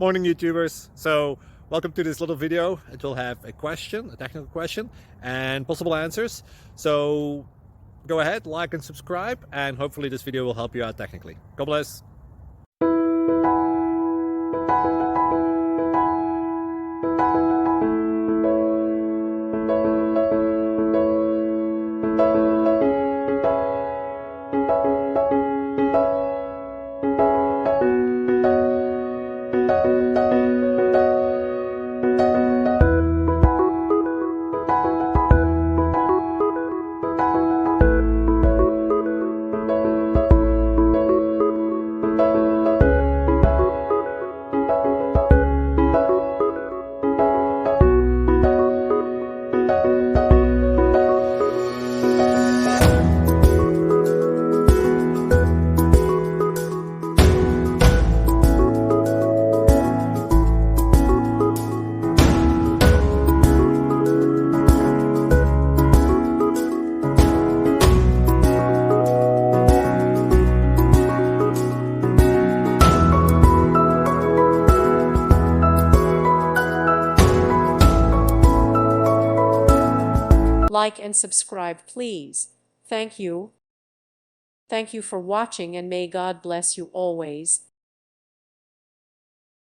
Morning YouTubers. So welcome to this little video. It will have a question, a technical question, and possible answers. So go ahead, like and subscribe, and hopefully this video will help you out technically. God bless. Like and subscribe, please. Thank you. Thank you for watching, and may God bless you always.